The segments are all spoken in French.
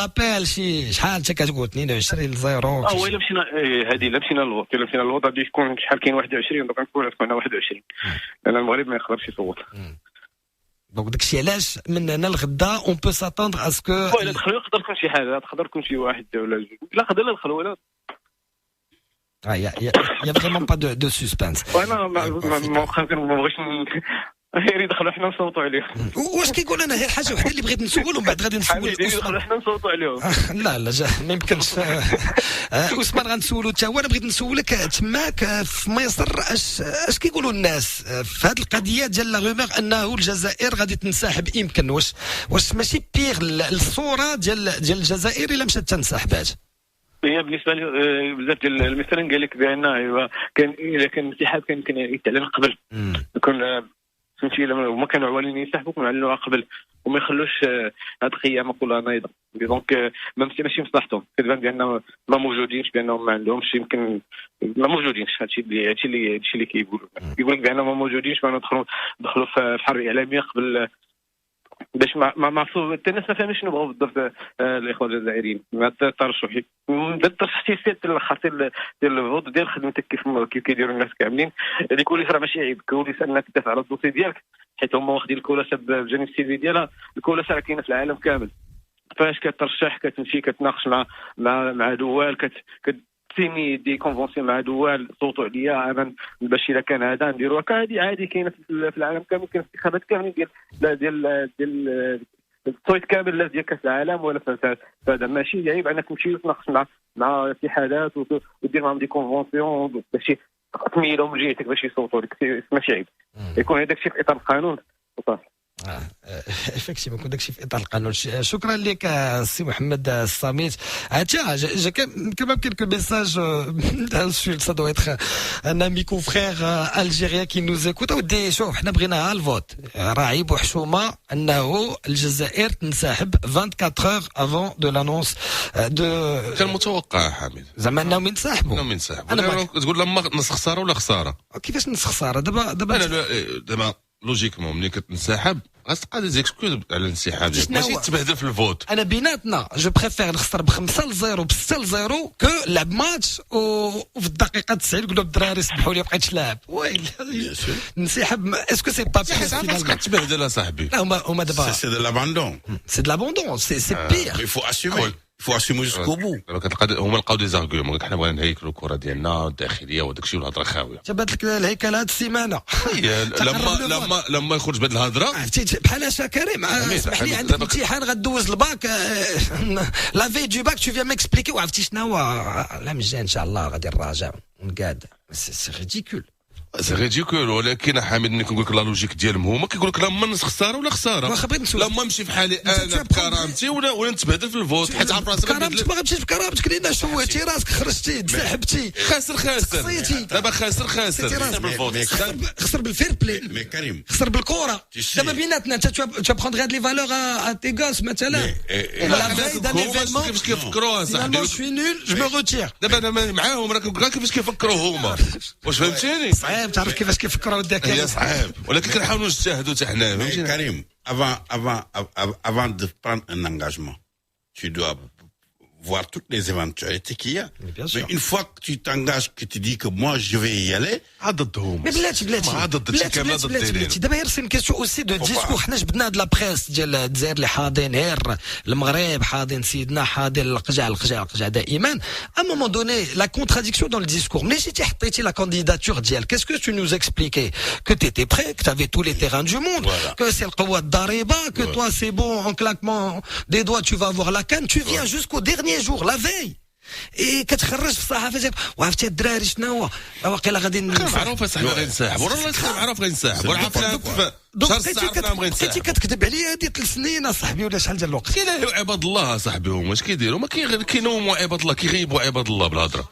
لابيل شي شحال انت كتقول 22 0 هو الا مشينا هذه الا مشينا للوط غادي يكون شحال كاين 21 دونك نكون 21 لان المغرب ما يقدرش يصوت. دونك داكشي علاش من هنا لغدا اون بو ساتوندر اسكو الا دخلوا يقدر يكون شي حاجه، تقدر تكون شي واحد ولا جوج، لا قدر لا دخلوا ولا il y a vraiment pas de suspense. وانا ما بغيتش غير يدخلوا حنا نصوتوا عليهم. واش كيقول انا غير حاجه وحده اللي بغيت نسول ومن بعد غادي نسول يدخلوا حنا نصوتوا عليهم. لا ما يمكنش. عثمان غنسولو حتى هو. انا بغيت نسولك تماك في مصر اش كيقولوا الناس في هذه القضيه ديال لا رومور انه الجزائر غادي تنسحب؟ يمكن واش ماشي بيغ الصوره ديال الجزائر الا مشات تنسحبات؟ هي بالنسبه لي بزاف ديال المثلا قال لك بان ايوا كان الا كان الانسحاب كان يمكن يتعلن قبل يكون فهمتي. هما كانوا عوالين ينسحبوا كانوا يعلنوها قبل وما يخلوش هاد القيامه كلها نايضه. دونك ماشي مصلحتهم، كتبان بانهم ما موجودينش، بانهم ما عندهمش، يمكن ما موجودينش. هادشي اللي كيقولوا يقول لك بانهم ما موجودينش، بانهم دخلوا في حرب اعلاميه قبل باش ما معصوب حتى الناس ما فاهمينش شنو بغاو بالضبط الاخوه الجزائريين. ما الترشح الترشح سياسات الخاطر ديال الفوت ديال خدمتك كيف كيديروا الناس كاملين. الكوليس راه ماشي عيب، الكوليس انك تدافع على الدوسي ديالك حيت هما واخدين الكولاسه بجانب السيفي ديالها. الكولاسه راه كاينه في العالم كامل. فاش كترشح كتمشي كتناقش مع دول سيني دي كونفونسيون مع دول صوتوا عليا انا باش الا كان هذا نديروها عادي كاينه في العالم كامل. كاين انتخابات كاملين ديال التصويت كامل ديال كاس العالم ولا فهذا ماشي عيب انك تمشي وتناقش مع اتحادات ودير معهم دي كونفونسيون باش تميلهم لجهتك باش يصوتوا لك. ماشي عيب يكون هذاك الشيء في اطار القانون وصافي. effectivement كون داكشي في اطار القانون. شكرا لك سي محمد الصامت. Tiens, j'ai quand même quelques messages d'insultes. Ça doit être un ami confrère algérien qui nous écoute. ودي شوف حنا بغيناها الفوت راه عيب وحشومه انه الجزائر تنسحب 24 heures avant de l'annonce de. كان متوقع حامد زعما انهم ينسحبوا. انا تقول لما نسخ خساره ولا خساره. كيفاش نسخ خساره دابا لوجيكمون ملي كتنسحب غتبقى دي زيكسكوز على الانسحاب ماشي تبهدل في الفوت. انا بيناتنا جو بريفير نخسر ب5-0 ب6-0 كو لعب ماتش وفي الدقيقه 90 نقول الدراري سمحوا لي بقيتش لاعب ويلي ننسحب. اسكو سي با بيغ تبهدل صاحبي؟ لا هما دابا سي دو لاباندون سي بيغ. il faut assumer jusqu'au bout. هما لقاو دي زارغيومون حنا بغينا نهيكلوا الكره ديالنا الداخليه وداك الشيء والهضره خاويه. جابت لك الهيكله هذه السيمانه لما يخرج بهذه الهضره عرفتي بحال هاشا كريم. اسمح لي عندك امتحان غدوز الباك لا في دو باك تو فيا ميكسبليكي وعرفتي شنو هو العام الجاي ان شاء الله غادي نراجع ونقاد. سي ريديكول سي ريديكول. ولكن حامد ملي كنقول لك لا لوجيك ديالهم هما كيقول لك لما نسخ خساره ولا خساره. لما نمشي في حالي انا بكرامتي ولا نتبهدل في الفوت حيت عارف راسك كرامتك ما غتمشيش بكرامتك لان شويتي راسك خرجتي تسحبتي خاسر دابا خسر بالفير بلاي مي كريم خسر بالكره. دابا بيناتنا انت تو بروندغ هاد لي فالور ا تي غوس مثلا لا فاي دان ايفينمون كيفاش كيفكروا صاحبي جو سوي نول جو مي روتير. دابا انا معاهم راك كيفاش كيفكروا هما واش فهمتيني؟ صعيب تعرف كيفاش كيفكروا الذكاء. هي صعيب ولكن كنحاولوا نجتهدوا حتى حنا فهمتيني. كريم avant de prendre un engagement tu dois voir toutes les éventualités qu'il y a. Mais une fois que tu t'engages que tu dis que moi je vais y aller عضدهم. بلاتي دابا غير سين كيسيون اوسي دو ديسكور. حنا جبدنا هاد لا بريس ديال الجزائر اللي حاضين غير المغرب حاضين سيدنا حاضين القجع دائما. ا مومون دوني لا كونتراديكسيون دون الديسكور. ملي جيتي حطيتي لا كانديداتور ديالك كاسكو تو نوز اكسبليكي كو تيتي بري كو تافي تو لي تيران دو موند كو سي القوه الضاربه كو توا سي بون ان كلاكمون دي دوا تو فا افوار لا كان تو فيان جوسكو ديرنيي جور لا في كتخرج في الصحافه وعرفتي الدراري شنو هو واقيلا غادي معروف صاحبي غادي نسحب والله معروف غادي نسحب كنتي كتكذب عليا هذه 3 سنين اصاحبي ولا شحال ديال الوقت. كاين عباد الله صاحبي هما اش كيديروا ما كينوموا عباد الله كيغيبوا عباد الله بالهضره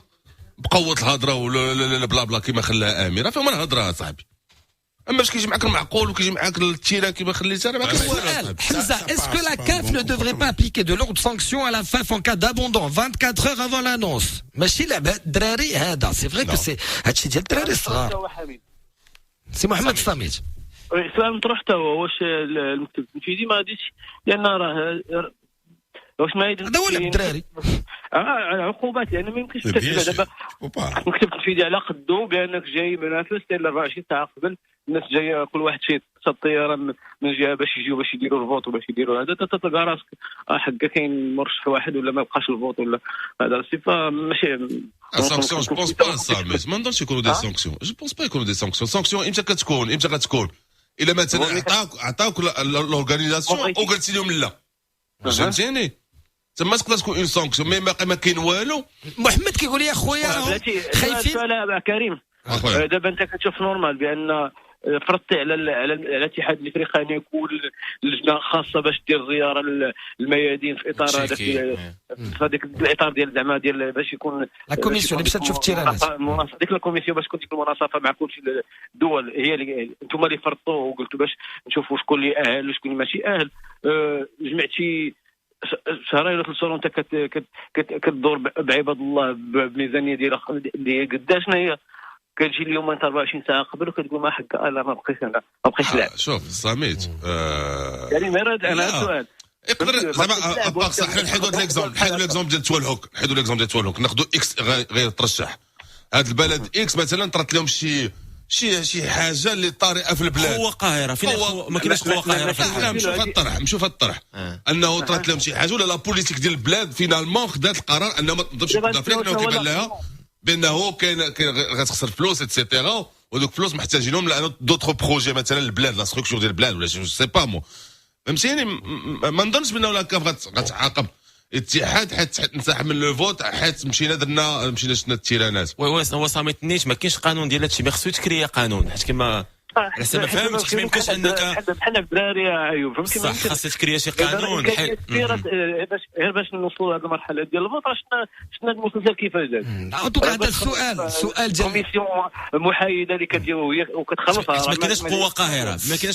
بقوه الهضره ولا بلا بلا كيما خلاها اميره فهما الهضره صاحبي. اما اش كيجي معاك المعقول وكيجي معاك التيره كيما خليتها راه ما كاينش. حمزه اسكو لا CAF ne devrait pas appliquer de lourdes sanctions à la FAF en cas d'abandon 24 heures avant l'annonce. ماشي لعبه الدراري هذا سي فري كو سي هادشي ديال الدراري الصغار. سي محمد الصامت السؤال مطروح حتى هو واش المكتب التنفيذي ما غاديش لان راه واش ما هذا هو الدراري عقوبات لان ما يمكنش دابا نكتب في دي على قدو بانك جاي منافس ديال 24 ساعه قبل الناس جايه كل واحد شي الطياره من جهه باش يجيو باش يديروا الفوت وباش يديروا هذا تلقى راسك حقا كاين مرشح واحد ولا ما بقاش الفوت ولا هذا الصفه ماشي سانكسيون جو بونس با سا مي ما نظنش يكونوا دي سانكسيون جو بونس با يكونوا دي سانكسيون امتى كتكون الا مثلا عطاوك لورغانيزاسيون وقلتي لهم لا فهمتيني تما تقدر تكون اون سانكسيون مي ما كاين والو. محمد كيقول لي اخويا خايفين كريم دابا انت كتشوف نورمال بان فرضتي على الاتحاد الافريقي يكون لجنه خاصه باش دير زياره للميادين في اطار هذاك في هذاك الاطار ديال زعما ديال باش يكون لا كوميسيون اللي مشات تشوف التيرانات ديك لا كوميسيون باش تكون ديك المناصفه مع كل الدول هي اللي انتم اللي فرضتوه وقلتوا باش نشوفوا شكون اللي اهل وشكون اللي ماشي اهل. جمعتي شهرين ولا 3 شهور انت كتدور بعباد الله بميزانيه ديال قداش هي كتجي اليوم انت 24 ساعه قبل وكتقول ما حق لا ما بقيتش لاعب. شوف سميت يعني مراد انا سؤال يقدر زعما صح نحيدوا هذا ليكزومبل ديال توالهوك ناخذوا اكس غير ترشح هذا البلد اكس مثلا طرات لهم شي حاجه اللي طارئه في البلاد. قوه قاهره فين ما كاينش قوه قاهره في البلاد. نشوف الطرح انه طرات لهم شي حاجه ولا لا بوليتيك ديال البلاد فينالمون خدات القرار انه ما تنضربش افريقيا انه كيبان لها بانه كاين غتخسر فلوس اتسيتيرا ودوك فلوس محتاجينهم لانه دوطخ بروجي مثلا البلاد لا ستركتور ديال البلاد ولا جو سي با مو فهمتيني. ما نظنش بانه لا كاف غتعاقب الاتحاد حيت تنسحب من لو فوت حيت مشينا شفنا التيرانات. هو صامت نيت ما كاينش قانون ديال هادشي ما خصو يتكريا قانون حيت كما على حسب ما فهمتش ما يمكنش انك بحال الدراري ايوب فهمتي ما يمكنش خاص تكريا شي قانون باش نوصلوا لهذه المرحله ديال الفوت شفنا المسلسل كيفاش داز. هذا السؤال ديال كوميسيون محايده اللي كديروا هي وكتخلصها ما كايناش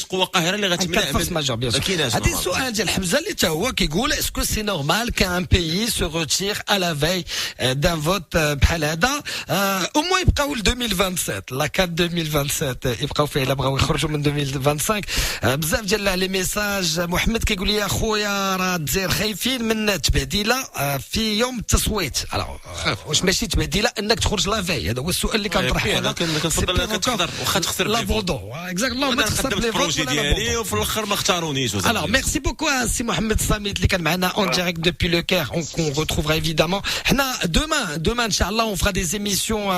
قوه قاهره اللي غتمنع ما كايناش. هذا السؤال ديال حمزه اللي حتى هو كيقول اسكو سي نورمال كان بيي سو روتير à la veille d'un vote بحال هذا او موان يبقاو ل 2027 لا كات 2027 يبقاو فيه الا بغاو يخرجوا من 2025. بزاف ديال لي ميساج. محمد كيقول لي اخويا راه الجزائر خايفين من تبديله في يوم التصويت. واش ماشي تبديله انك تخرج لا في؟ هذا هو السؤال اللي كنطرح هنا. كنفضل انك تقدر واخا تخسر لا فودو اكزاكتومون ما تخسر لي البروجي ديالي وفي الاخر ما اختارونيش. Alors merci beaucoup à Si Mohamed Samit اللي كان معنا en direct depuis le Caire. On retrouvera évidemment حنا demain inchallah on fera des émissions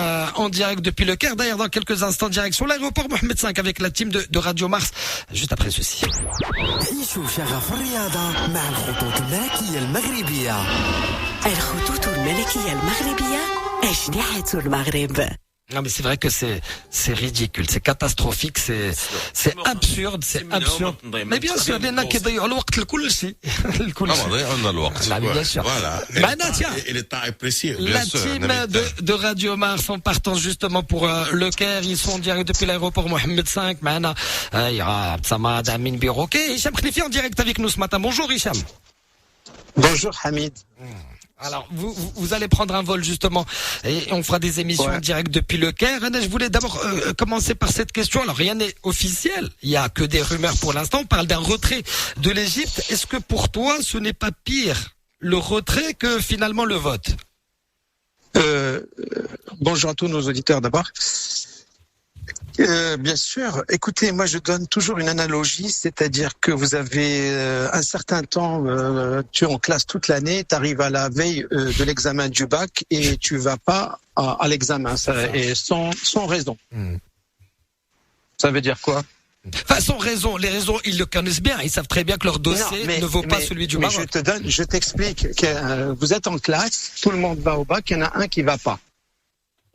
en direct depuis le Caire. D'ailleurs dans quelques instants direction l'aéroport Mohamed 5 avec la team de Radio Mars juste après ceci. عيشوا شغف الرياضة مع الخطوط الملكية المغربية. الخطوط الملكية المغربية أجنحة المغرب. Non mais c'est vrai que c'est ridicule, c'est catastrophique, c'est absurde. Mais bien sûr لأن كيضيعوا الوقت لكل شيء. ضيعوا الوقت. Bien sûr. Voilà. Et le temps est précieux. La team de Radio Mars sont partants justement pour le Caire. Ils sont en direct depuis l'aéroport Mohamed V. معنا il y aura Abdsamad, Amin Biroké, Hicham Khlifi en direct avec nous ce matin. Bonjour Hicham. Bonjour Hamid. Alors, vous allez prendre un vol justement et on fera des émissions en direct depuis le Caire. Je voulais d'abord commencer par cette question. Alors, rien n'est officiel. Il y a que des rumeurs pour l'instant. On parle d'un retrait de l'Égypte. Est-ce que pour toi, ce n'est pas pire le retrait que finalement le vote? Bonjour à tous nos auditeurs d'abord. Bien sûr. Écoutez, moi je donne toujours une analogie, c'est-à-dire que vous avez un certain temps, tu es en classe toute l'année, tu arrives à la veille de l'examen du bac et tu vas pas à l'examen, et sans raison. Ça veut dire quoi? Enfin, sans raison. Les raisons, ils le connaissent bien. Ils savent très bien que leur dossier ne vaut pas celui du Maroc. Je t'explique que vous êtes en classe, tout le monde va au bac, il y en a un qui va pas.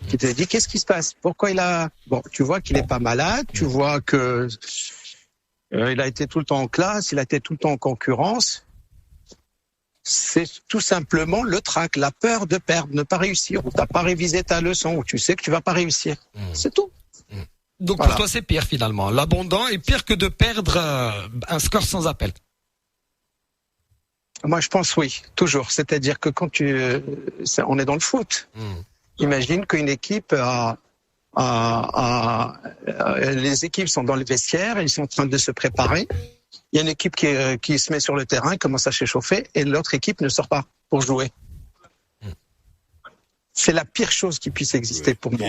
Qui te dit qu'est-ce qui se passe? Pourquoi il a... Bon, tu vois qu'il est pas malade, tu vois que il a été tout le temps en classe, il a été tout le temps en concurrence. C'est tout simplement le trac, la peur de perdre, ne pas réussir, ou t'as pas révisé ta leçon, ou tu sais que tu vas pas réussir. C'est tout. Donc voilà. Pour toi c'est pire finalement. L'abandon est pire que de perdre un score sans appel. Moi je pense oui, toujours. C'est-à-dire que quand on est dans le foot. Imagine qu'une équipe les équipes sont dans le vestiaire, ils sont en train de se préparer. Il y a une équipe qui se met sur le terrain, commence à s'échauffer, et l'autre équipe ne sort pas pour jouer. C'est la pire chose qui puisse exister pour moi.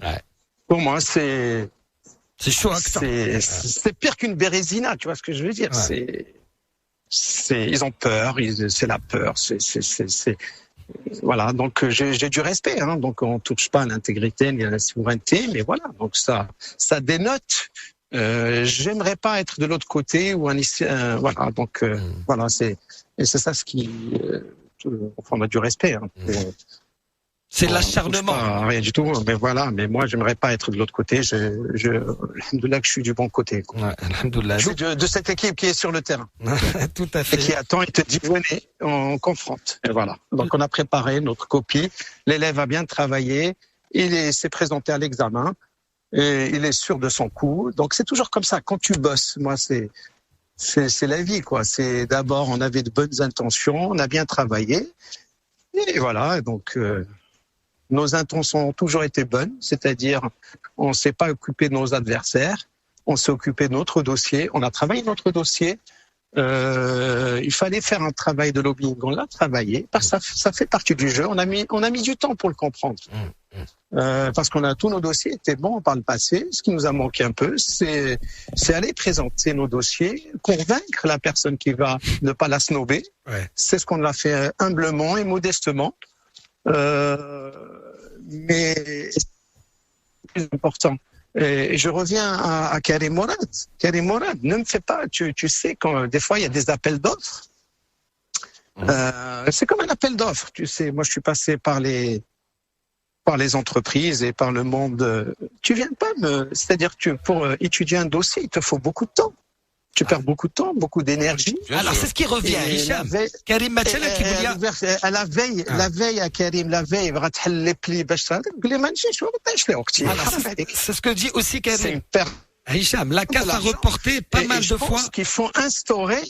Ouais. Pour moi, c'est chaud. C'est pire qu'une bérésina, tu vois ce que je veux dire. Ouais. Ils ont peur, c'est la peur, voilà. Donc j'ai du respect, hein. Donc on touche pas à l'intégrité ni à la souveraineté, mais voilà. Donc ça dénote. J'aimerais pas être de l'autre côté ou voilà. Donc voilà, c'est ça ce qui. Enfin, on a du respect. Hein. C'est l'acharnement. Rien du tout, mais voilà. Mais moi, j'aimerais pas être de l'autre côté. Alhamdoulilah que je suis du bon côté. Ouais, alhamdoulilah. Je suis de cette équipe qui est sur le terrain. Tout à fait. Et qui attend et te dit, venez, on confronte. Et voilà. Donc, on a préparé notre copie. L'élève a bien travaillé. Il s'est présenté à l'examen. Et il est sûr de son coup. Donc, c'est toujours comme ça. Quand tu bosses, moi, c'est la vie, quoi. C'est d'abord, on avait de bonnes intentions. On a bien travaillé. Et voilà. Donc, nos intentions ont toujours été bonnes, c'est-à-dire on ne s'est pas occupé de nos adversaires, on s'est occupé de notre dossier, on a travaillé notre dossier. Il fallait faire un travail de lobbying, on l'a travaillé, parce que ça fait partie du jeu. On a mis du temps pour le comprendre, parce qu'on a tous nos dossiers étaient bons par le passé. Ce qui nous a manqué un peu, c'est aller présenter nos dossiers, convaincre la personne qui va ne pas la snober. Ouais. C'est ce qu'on a fait humblement et modestement. Mais c'est plus important. Et je reviens à Karim Morad. Karim Morad, ne me fais pas, tu sais, quand des fois il y a des appels d'offres. C'est comme un appel d'offres, tu sais. Moi, je suis passé par les entreprises et par le monde. Tu viens pas c'est-à-dire que pour étudier un dossier, il te faut beaucoup de temps. Tu perds beaucoup de temps, beaucoup d'énergie. Alors c'est ce qui revient, Hicham. Karim Matchala qui voulait la veille à Karim, la veille, va te les plis bash ça. C'est ce que dit aussi Karim. C'est une perte. Hicham, la CAF a reporté pas mal de fois. Qu'il faut instaurer,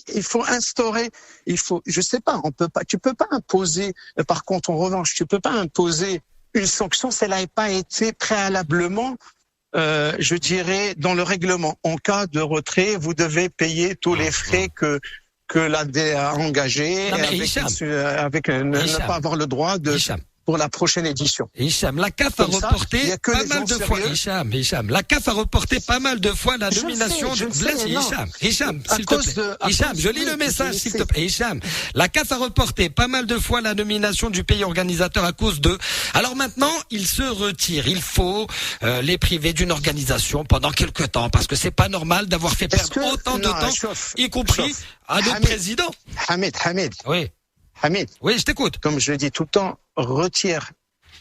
je sais pas, tu peux pas imposer, par contre, en revanche, tu peux pas imposer une sanction si elle n'a pas été préalablement je dirais, dans le règlement. En cas de retrait, vous devez payer tous les frais que l'AD a engagés avec ne pas avoir le droit pour la prochaine édition. Hicham, la CAF a reporté pas mal de fois. Hicham, la CAF a reporté pas mal de fois la nomination de Blaise. Hicham, s'il te plaît. Hicham, je lis le message, s'il te plaît. Hicham, la CAF a reporté pas mal de fois la nomination du pays organisateur à cause de. Alors maintenant, il se retire. Il faut les priver d'une organisation pendant quelque temps, parce que c'est pas normal d'avoir fait perdre autant de temps, y compris à notre président. Hamid. Oui. Hamid. Oui, je t'écoute. Comme je le dis tout le temps, retire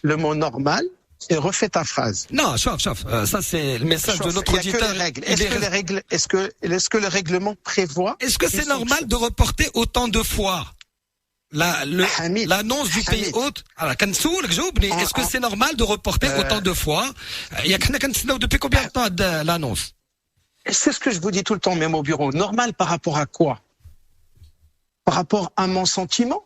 le mot normal et refais ta phrase. Non, chauffe. Ça, c'est le message de notre auditeur. Est-ce que le règlement prévoit? Est-ce que c'est normal de reporter autant de fois l'annonce du pays hôte? Alors, est-ce que c'est normal de reporter autant de fois? Il y a depuis combien de temps l'annonce? C'est ce que je vous dis tout le temps, même au bureau. Normal par rapport à quoi? Par rapport à mon sentiment?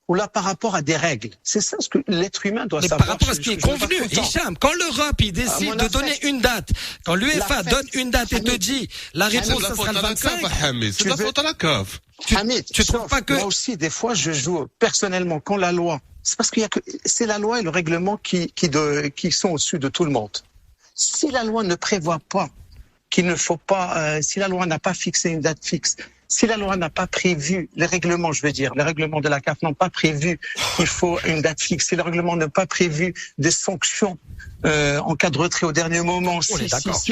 Ou là, par rapport à des règles. C'est ça ce que l'être humain doit savoir. Par rapport à ce qui est convenu, Hicham, quand l'Europe il décide de donner une date, quand l'UEFA donne une date et te dit la réponse ça sera le 25, c'est la faute à la CAF. Tu trouves pas que moi aussi des fois je joue personnellement quand la loi, c'est parce qu'il y a que c'est la loi et le règlement qui sont au-dessus de tout le monde. Si la loi ne prévoit pas qu'il ne faut pas, si la loi n'a pas fixé une date fixe. Si la loi n'a pas prévu, les règlements de la CAF n'ont pas prévu qu'il faut une date fixe, si le règlement n'a pas prévu des sanctions en cas de retrait au dernier moment, tu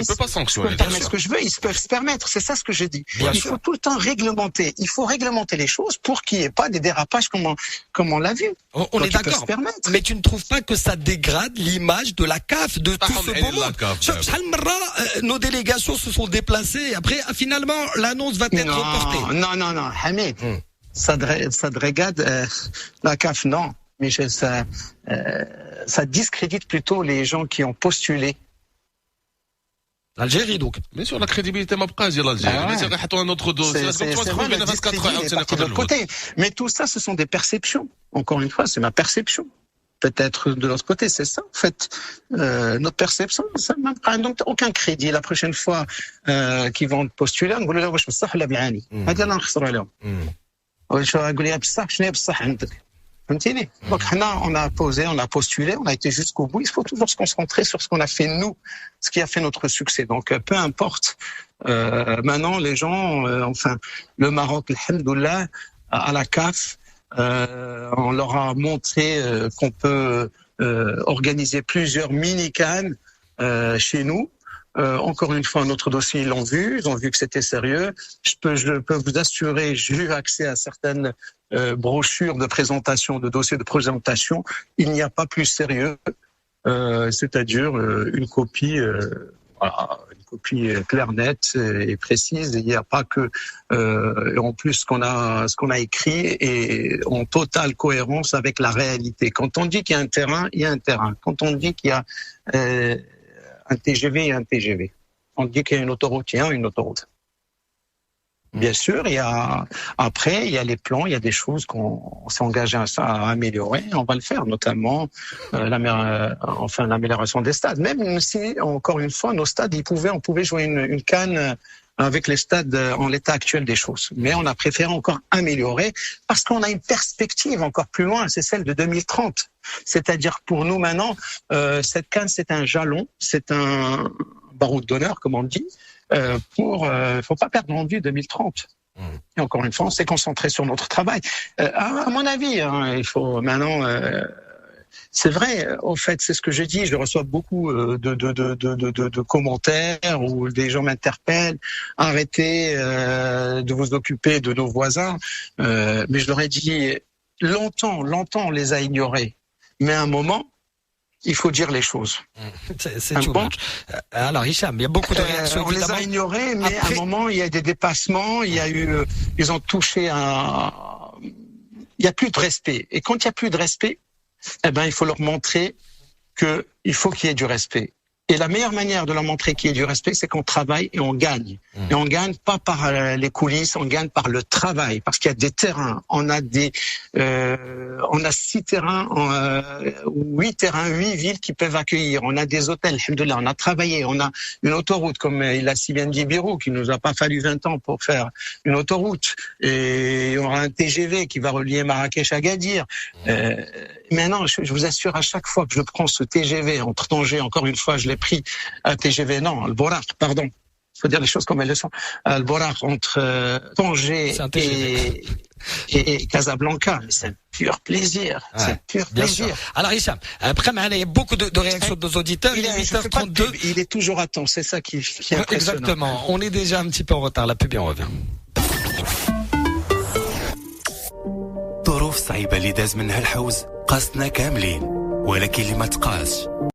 peux pas sanctionner. Je peux permettre ce que je veux, ils peuvent se permettre, c'est ça ce que j'ai dit. Il faut tout le temps réglementer, il faut réglementer les choses pour qu'il n'y ait pas des dérapages comme on l'a vu. On est d'accord, mais tu ne trouves pas que ça dégrade l'image de la CAF, de tout ce beau monde? Nos délégations se sont déplacées, après finalement l'annonce va être reportée. Non, Hamid, ça dégrade la CAF, non. Mais ça discrédite plutôt les gens qui ont postulé. L'Algérie donc. Bien sûr, la crédibilité m'a pas dit l'Algérie. Mais c'est un autre dossier. Mais tout ça, ce sont des perceptions. Encore une fois, c'est ma perception. peut-être de l'autre côté. C'est ça, en fait. Notre perception, ça n'a aucun crédit. La prochaine fois qu'ils vont postuler, on va leur dire بصح ولا بالعاني. هذا اللي نخسروا عليهم. واش يقول لي بصح شنو هي بصح عندك. فهمتيني؟ Donc on a posé, on a postulé, on a été jusqu'au bout. Il faut toujours se concentrer sur ce qu'on a fait nous, ce qui a fait notre succès. Donc peu importe. Maintenant les gens, enfin le Maroc, alhamdoulilah, à la CAF, on leur a montré qu'on peut organiser plusieurs mini-CAN chez nous. Encore une fois, notre dossier, ils ont vu que c'était sérieux. Je peux vous assurer, j'ai eu accès à certaines brochures de présentation, de dossiers de présentation. Il n'y a pas plus sérieux, c'est-à-dire une copie claire, nette et précise. Il n'y a pas que, en plus, ce qu'on a écrit est en totale cohérence avec la réalité. Quand on dit qu'il y a un terrain, il y a un terrain. Quand on dit qu'il y a un TGV et un TGV. On dit qu'il y a une autoroute, il y a une autoroute. Bien sûr, il y a les plans, il y a des choses qu'on s'est engagé à améliorer. On va le faire, notamment l'amélioration des stades. Même si, encore une fois, nos stades, on pouvait jouer une CAN avec les stades en l'état actuel des choses. Mais on a préféré encore améliorer parce qu'on a une perspective encore plus loin, c'est celle de 2030. C'est-à-dire pour nous maintenant, cette CAN, c'est un jalon, c'est un baroud d'honneur, comme on dit, faut pas perdre en vue 2030. Et encore une fois, on s'est concentré sur notre travail. À mon avis, il faut maintenant... c'est vrai, au fait, c'est ce que je dis. Je reçois beaucoup de commentaires où des gens m'interpellent. Arrêtez de vous occuper de nos voisins. Mais je leur ai dit, longtemps, on les a ignorés. Mais à un moment, il faut dire les choses. C'est tout. Bon, alors, Hicham, il y a beaucoup de réactions. On les a ignorés, mais à un moment, il y a des dépassements. Ils ont touché il n'y a plus de respect. Et quand il n'y a plus de respect, il faut leur montrer qu'il faut qu'il y ait du respect. Et la meilleure manière de leur montrer qu'il y ait du respect, c'est qu'on travaille et on gagne. Et on gagne pas par les coulisses, on gagne par le travail. Parce qu'il y a des terrains. On a 6 terrains, 8 terrains, 8 villes qui peuvent accueillir. On a des hôtels, alhamdoulilah, on a travaillé. On a une autoroute, comme il a si bien dit Birou, qui nous a pas fallu 20 ans pour faire une autoroute. Et on aura un TGV qui va relier Marrakech à Agadir. Maintenant, je vous assure, à chaque fois que je prends ce TGV entre Tanger, encore une fois, je l'ai pris un TGV, non, le Borak, pardon. Il faut dire les choses comme elles le sont. Le Borak entre Tanger et Casablanca, c'est un pur plaisir. Ouais, c'est un pur plaisir. Sûr. Alors, Hicham, après, il y a beaucoup de réactions de nos auditeurs. Il est 8h32. Il est toujours à temps. C'est ça qui est impressionnant. Exactement. On est déjà un petit peu en retard. La pub, et on revient. ظروف صعيبة اللي داز منها الحوز قاصنا كاملين ولكن اللي ما تقاس